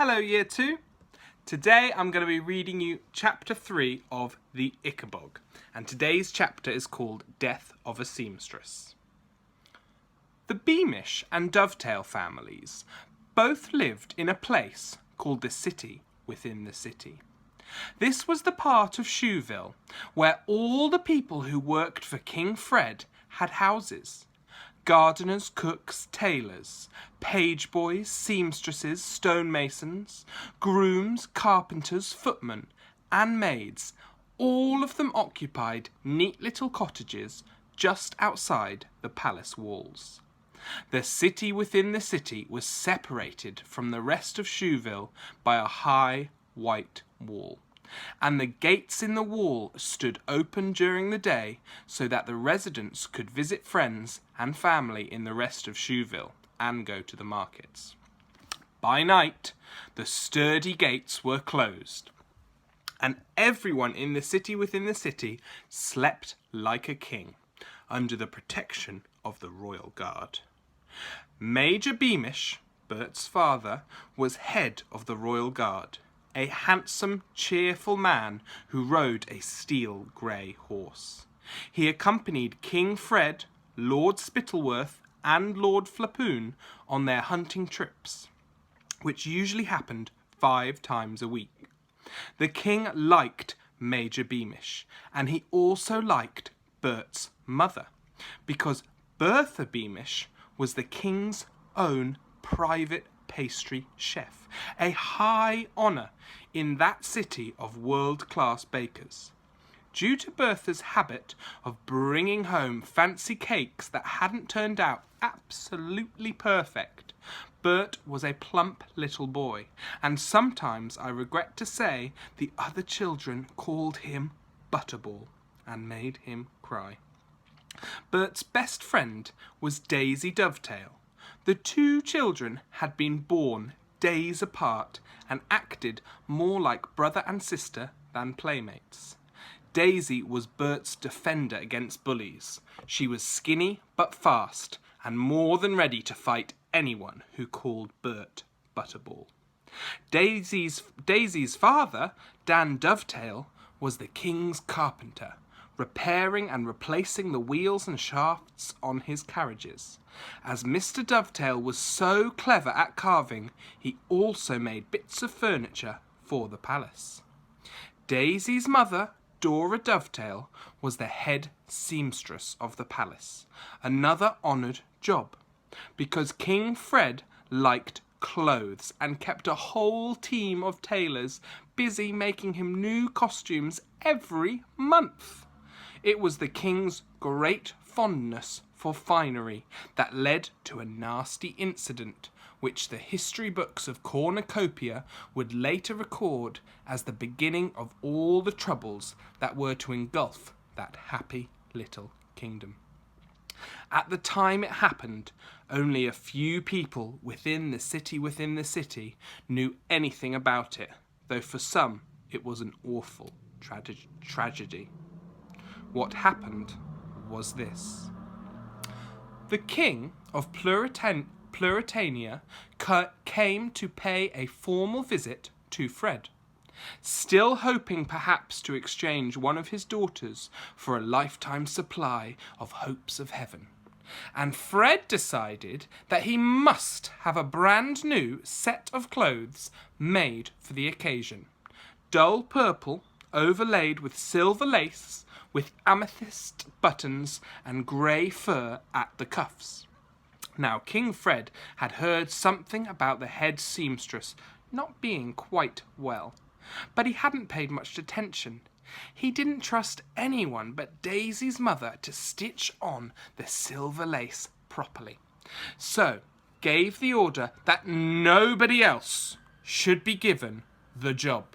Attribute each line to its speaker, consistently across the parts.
Speaker 1: Hello Year 2. Today I'm going to be reading you Chapter 3 of the Ickabog, and today's chapter is called Death of a Seamstress. The Beamish and Dovetail families both lived in a place called the City within the City. This was the part of Shoeville where all the people who worked for King Fred had houses. Gardeners, cooks, tailors, page boys, seamstresses, stonemasons, grooms, carpenters, footmen, and maids, all of them occupied neat little cottages just outside the palace walls. The city within the city was separated from the rest of Shoeville by a high white wall, and the gates in the wall stood open during the day so that the residents could visit friends and family in the rest of Shoeville and go to the markets. By night, the sturdy gates were closed, and everyone in the city within the city slept like a king, under the protection of the royal guard. Major Beamish, Bert's father, was head of the royal guard, a handsome, cheerful man who rode a steel grey horse. He accompanied King Fred, Lord Spittleworth, and Lord Flapoon on their hunting trips, which usually happened 5 times a week. The king liked Major Beamish, and he also liked Bert's mother, because Bertha Beamish was the king's own private pastry chef, a high honour in that city of world-class bakers. Due to Bertha's habit of bringing home fancy cakes that hadn't turned out absolutely perfect, Bert was a plump little boy, and sometimes, I regret to say, the other children called him Butterball and made him cry. Bert's best friend was Daisy Dovetail. The 2 children had been born days apart and acted more like brother and sister than playmates. Daisy was Bert's defender against bullies. She was skinny but fast and more than ready to fight anyone who called Bert Butterball. Daisy's father, Dan Dovetail, was the king's carpenter, repairing and replacing the wheels and shafts on his carriages. As Mr. Dovetail was so clever at carving, he also made bits of furniture for the palace. Daisy's mother, Dora Dovetail, was the head seamstress of the palace, another honoured job, because King Fred liked clothes and kept a whole team of tailors busy making him new costumes every month. It was the king's great fondness for finery that led to a nasty incident which the history books of Cornucopia would later record as the beginning of all the troubles that were to engulf that happy little kingdom. At the time it happened, only a few people within the city knew anything about it, though for some it was an awful tragedy. What happened was this. The king of Pluritania came to pay a formal visit to Fred, still hoping perhaps to exchange one of his daughters for a lifetime supply of hopes of heaven. And Fred decided that he must have a brand new set of clothes made for the occasion. Dull purple, overlaid with silver lace, with amethyst buttons and grey fur at the cuffs. Now, King Fred had heard something about the head seamstress not being quite well, but he hadn't paid much attention. He didn't trust anyone but Daisy's mother to stitch on the silver lace properly, so gave the order that nobody else should be given the job.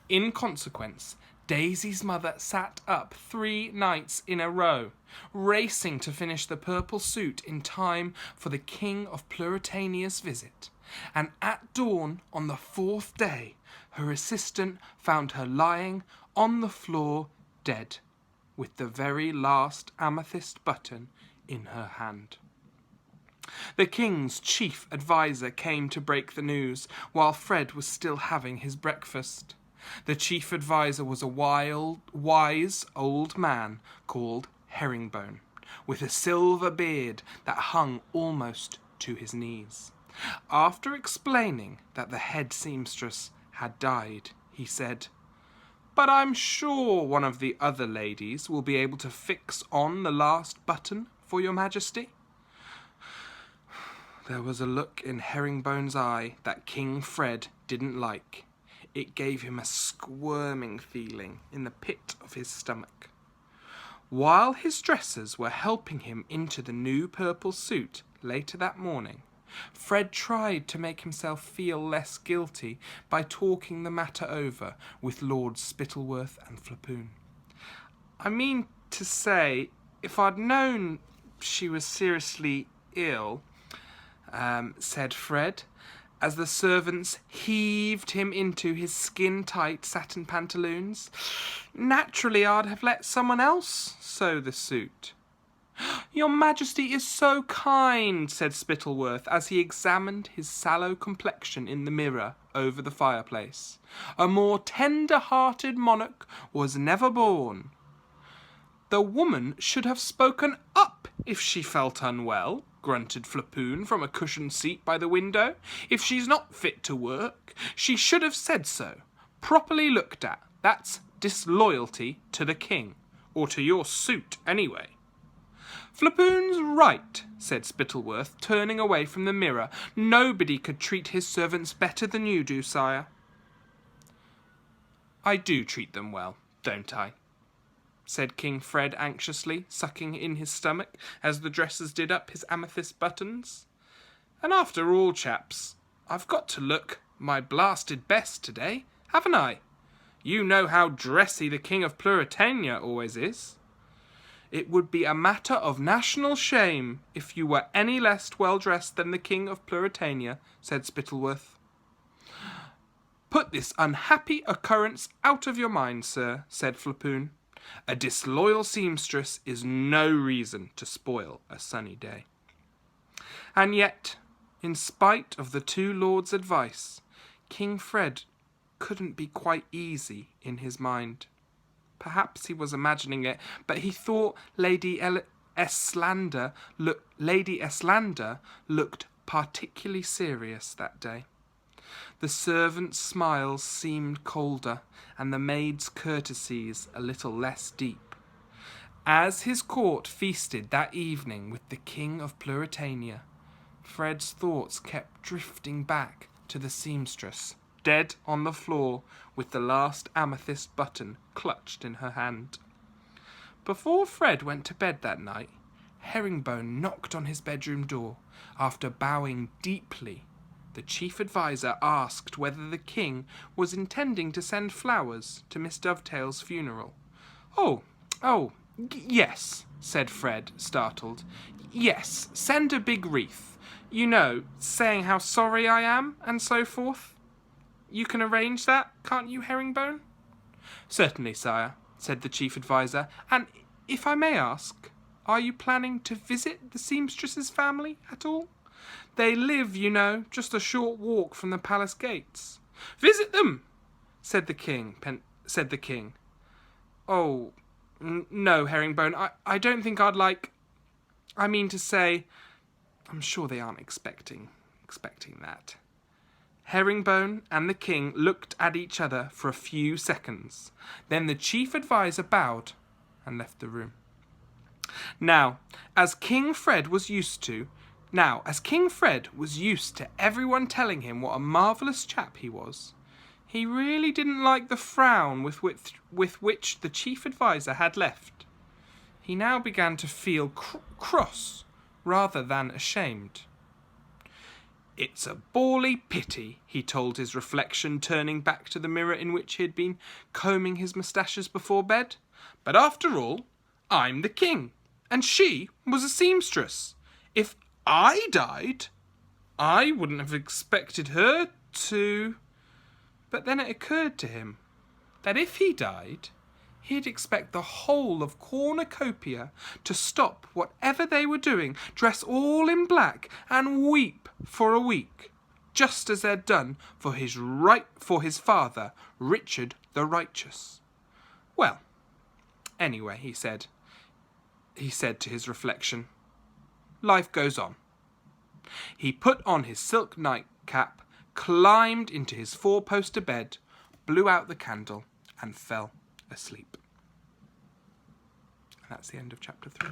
Speaker 1: In consequence, Daisy's mother sat up 3 nights in a row, racing to finish the purple suit in time for the King of Pluritania's visit. And at dawn on the 4th day, her assistant found her lying on the floor dead, with the very last amethyst button in her hand. The king's chief adviser came to break the news while Fred was still having his breakfast. The chief adviser was a wise old man called Herringbone, with a silver beard that hung almost to his knees. After explaining that the head seamstress had died, he said, "But I'm sure one of the other ladies will be able to fix on the last button for your Majesty." There was a look in Herringbone's eye that King Fred didn't like. It gave him a squirming feeling in the pit of his stomach. While his dressers were helping him into the new purple suit later that morning, Fred tried to make himself feel less guilty by talking the matter over with Lords Spittleworth and Flapoon. "I mean to say, if I'd known she was seriously ill," said Fred, as the servants heaved him into his skin-tight satin pantaloons, "naturally I'd have let someone else sew the suit." "Your Majesty is so kind," said Spittleworth, as he examined his sallow complexion in the mirror over the fireplace. "A more tender-hearted monarch was never born." "The woman should have spoken up if she felt unwell," grunted Flapoon from a cushioned seat by the window. "If she's not fit to work, she should have said so. Properly looked at. That's disloyalty to the king, or to your suit anyway." "Flapoon's right," said Spittleworth, turning away from the mirror. "Nobody could treat his servants better than you do, sire." "I do treat them well, don't I?" said King Fred anxiously, sucking in his stomach as the dressers did up his amethyst buttons. "And after all, chaps, I've got to look my blasted best today, haven't I? You know how dressy the King of Pluritania always is. It would be a matter of national shame if you were any less well-dressed than the King of Pluritania," said Spittleworth. "Put this unhappy occurrence out of your mind, sir," said Flapoon. "A disloyal seamstress is no reason to spoil a sunny day." And yet, in spite of the two lords' advice, King Fred couldn't be quite easy in his mind. Perhaps he was imagining it, but he thought Lady Eslander looked particularly serious that day. The servants' smiles seemed colder, and the maids' courtesies a little less deep. As his court feasted that evening with the King of Pluritania, Fred's thoughts kept drifting back to the seamstress, dead on the floor with the last amethyst button clutched in her hand. Before Fred went to bed that night, Herringbone knocked on his bedroom door. After bowing deeply, the chief adviser asked whether the king was intending to send flowers to Miss Dovetail's funeral. Yes," said Fred, startled. "Yes, send a big wreath. You know, saying how sorry I am, and so forth. You can arrange that, can't you, Herringbone?" "Certainly, sire," said the chief adviser. "And if I may ask, are you planning to visit the seamstress's family at all? They live, you know, just a short walk from the palace gates." "Visit them," said the king. "Oh, no, Herringbone. I don't think I'd like. I mean to say, I'm sure they aren't expecting that." Herringbone and the king looked at each other for a few seconds. Then the chief adviser bowed and left the room. Now, as King Fred was used to everyone telling him what a marvellous chap he was, he really didn't like the frown with which the chief adviser had left. He now began to feel cross rather than ashamed. "It's a bally pity," he told his reflection, turning back to the mirror in which he had been combing his moustaches before bed. "But after all, I'm the king, and she was a seamstress. If I died, I wouldn't have expected her to..." But then it occurred to him that if he died, He'd expect the whole of Cornucopia to stop whatever they were doing, dress all in black, and weep for a week, just as they'd done for his father, Richard the Righteous. Well, anyway, he said to his reflection, life goes on. He put on his silk nightcap, climbed into his four-poster bed, blew out the candle, and fell asleep. And that's the end of chapter 3.